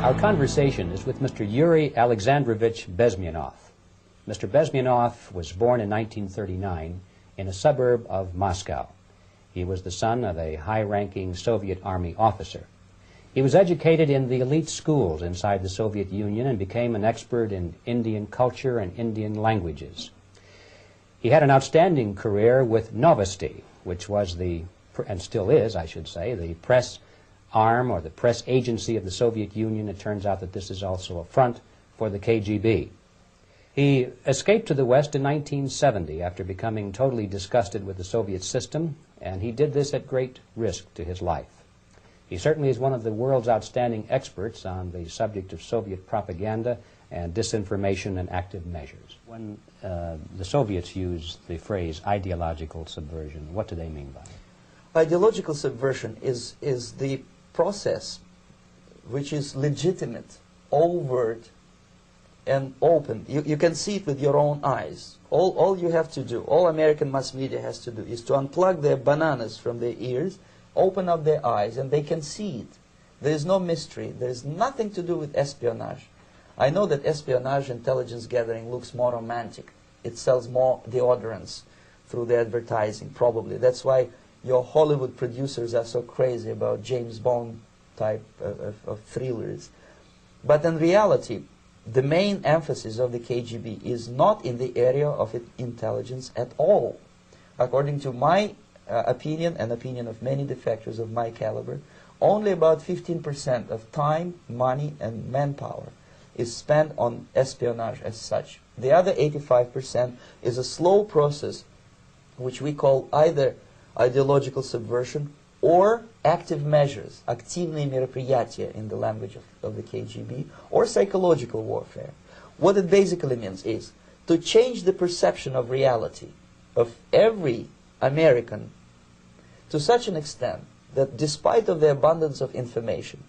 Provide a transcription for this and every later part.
Our conversation is with Mr. Yuri Alexandrovich Bezmenov. Mr. Bezmenov was born in 1939 in a suburb of Moscow. He was the son of a high-ranking Soviet Army officer. He was educated in the elite schools inside the Soviet Union and became an expert in Indian culture and Indian languages. He had an outstanding career with Novosti, which was the, and still is, I should say, the press arm or the press agency of the Soviet Union. It turns out that this is also a front for the KGB. He escaped to the West in 1970 after becoming totally disgusted with the Soviet system, and he did this at great risk to his life. He certainly is one of the world's outstanding experts on the subject of Soviet propaganda and disinformation and active measures. When the Soviets use the phrase ideological subversion, what do they mean by it? Ideological subversion is the process which is legitimate, overt, and open. You can see it with your own eyes. All you have to do, all American mass media has to do, is to unplug their bananas from their ears, open up their eyes, and they can see it. There is no mystery. There is nothing to do with espionage. I know that espionage intelligence gathering looks more romantic. It sells more deodorants through the advertising, probably. That's why your Hollywood producers are so crazy about James Bond type of thrillers. But in reality, the main emphasis of the KGB is not in the area of intelligence at all. According to my opinion and opinion of many defectors of my caliber, only about 15% of time, money, and manpower is spent on espionage as such. The other 85% is a slow process which we call either ideological subversion or active measures, активные мероприятия in the language of the KGB, or psychological warfare. What it basically means is to change the perception of reality of every American to such an extent that despite of the abundance of information,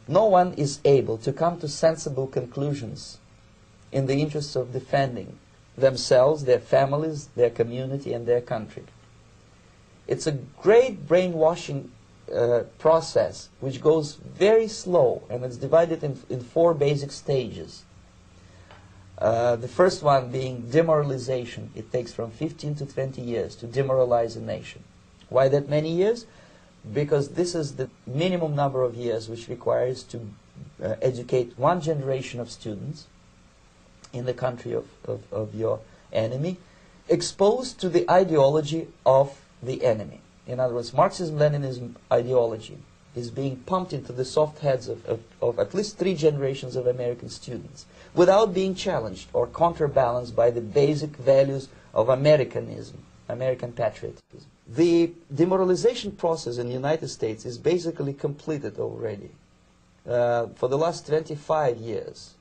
no one is able to come to sensible conclusions in the interests of defending themselves, their families, their community, and their country. It's a great brainwashing process which goes very slow, and it's divided in 4 basic stages. The first one being demoralization. It takes from 15 to 20 years to demoralize a nation. Why that many years? Because this is the minimum number of years which requires to educate one generation of students in the country of your enemy, exposed to the ideology of the enemy. In other words, Marxism-Leninism ideology is being pumped into the soft heads of at least 3 generations of American students without being challenged or counterbalanced by the basic values of Americanism, American patriotism. The demoralization process in the United States is basically completed already. For the last 25 years,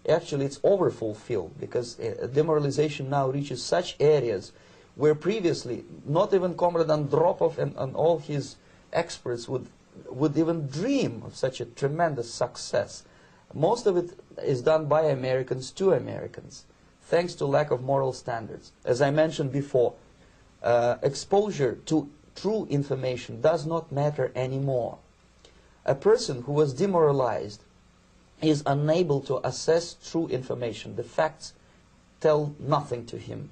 actually it's overfulfilled, because demoralization now reaches such areas where previously not even Comrade Andropov and all his experts would even dream of such a tremendous success. Most of it is done by Americans to Americans, thanks to lack of moral standards. As I mentioned before, exposure to true information does not matter anymore. A person who was demoralized is unable to assess true information. The facts tell nothing to him.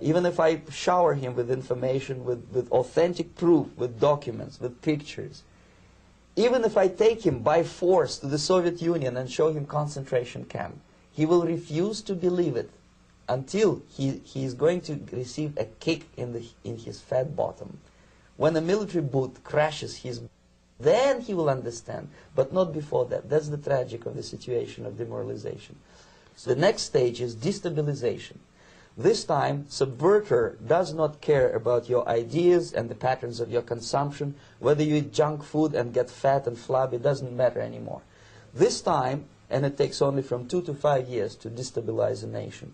Even if I shower him with information, with authentic proof, with documents, with pictures, even if I take him by force to the Soviet Union and show him concentration camp, he will refuse to believe it until he is going to receive a kick in his fat bottom. When a military boot crashes his, then he will understand, but not before that. That's the tragic of the situation of demoralization. So the next stage is destabilization. This time, subverter does not care about your ideas and the patterns of your consumption. Whether you eat junk food and get fat and flabby, it doesn't matter anymore. This time, and it takes only from 2 to 5 years to destabilize a nation,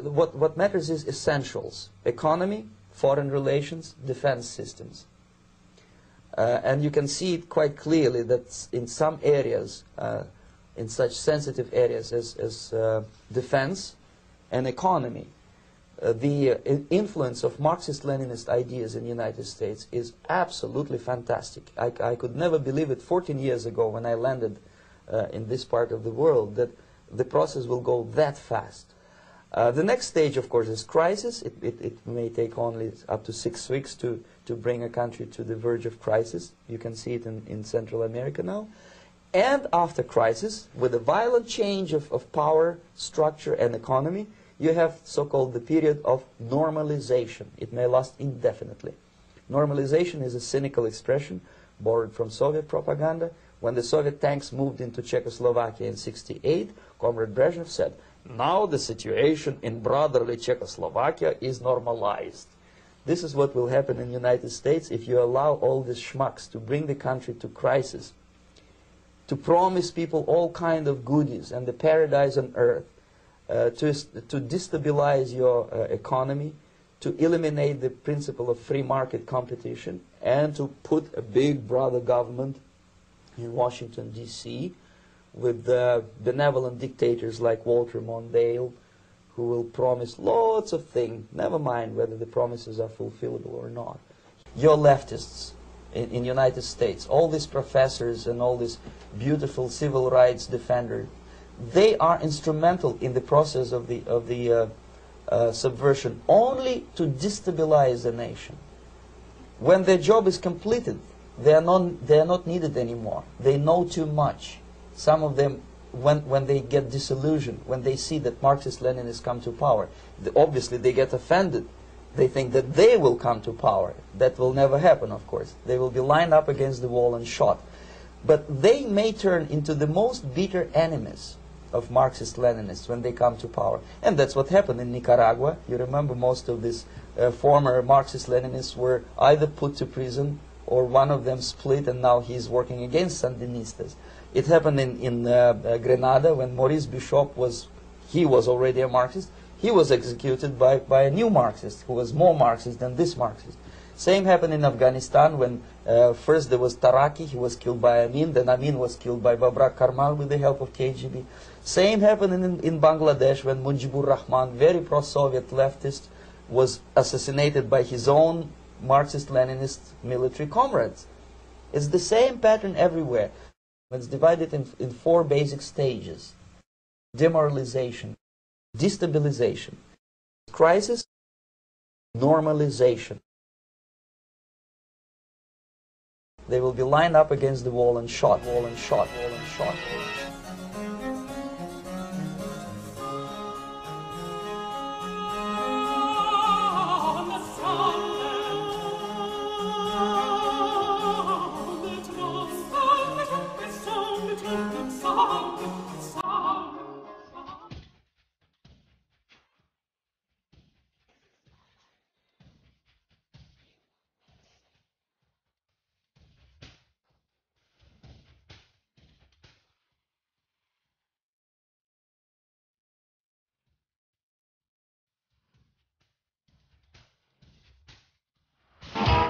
what matters is essentials: economy, foreign relations, defense systems. And you can see it quite clearly that in some areas, in such sensitive areas as defense and economy, the influence of Marxist-Leninist ideas in the United States is absolutely fantastic. I could never believe it 14 years ago when I landed in this part of the world that the process will go that fast. The next stage, of course, is crisis. It may take only up to 6 weeks to bring a country to the verge of crisis. You can see it in Central America now. And after crisis, with a violent change of power, structure, and economy, you have so-called the period of normalization. It may last indefinitely. Normalization is a cynical expression borrowed from Soviet propaganda. When the Soviet tanks moved into Czechoslovakia in '68, Comrade Brezhnev said, "Now the situation in brotherly Czechoslovakia is normalized." This is what will happen in the United States if you allow all these schmucks to bring the country to crisis, to promise people all kind of goodies and the paradise on earth, to destabilize your economy, to eliminate the principle of free market competition, and to put a big brother government in Washington, D.C., with benevolent dictators like Walter Mondale, who will promise lots of things, never mind whether the promises are fulfillable or not. Your leftists in the United States, all these professors and all these beautiful civil rights defenders, they are instrumental in the process of the subversion only to destabilize the nation. When their job is completed, they are not needed anymore. They know too much. Some of them, when they get disillusioned, when they see that Marxist-Leninists come to power, obviously they get offended. They think that they will come to power. That will never happen, of course. They will be lined up against the wall and shot. But they may turn into the most bitter enemies of Marxist-Leninists when they come to power. And that's what happened in Nicaragua. You remember most of these former Marxist-Leninists were either put to prison or one of them split, and now he's working against Sandinistas. It happened in Grenada when Maurice Bishop was already a Marxist. He was executed by a new Marxist who was more Marxist than this Marxist. Same happened in Afghanistan when first there was Taraki, he was killed by Amin, then Amin was killed by Babrak Karmal with the help of KGB. Same happened in Bangladesh when Mujibur Rahman, very pro-Soviet leftist, was assassinated by his own Marxist-Leninist military comrades. It's the same pattern everywhere. It's divided in 4 basic stages: demoralization, destabilization, crisis, normalization. They will be lined up against the wall and shot, wall and shot, wall and shot, wall and shot.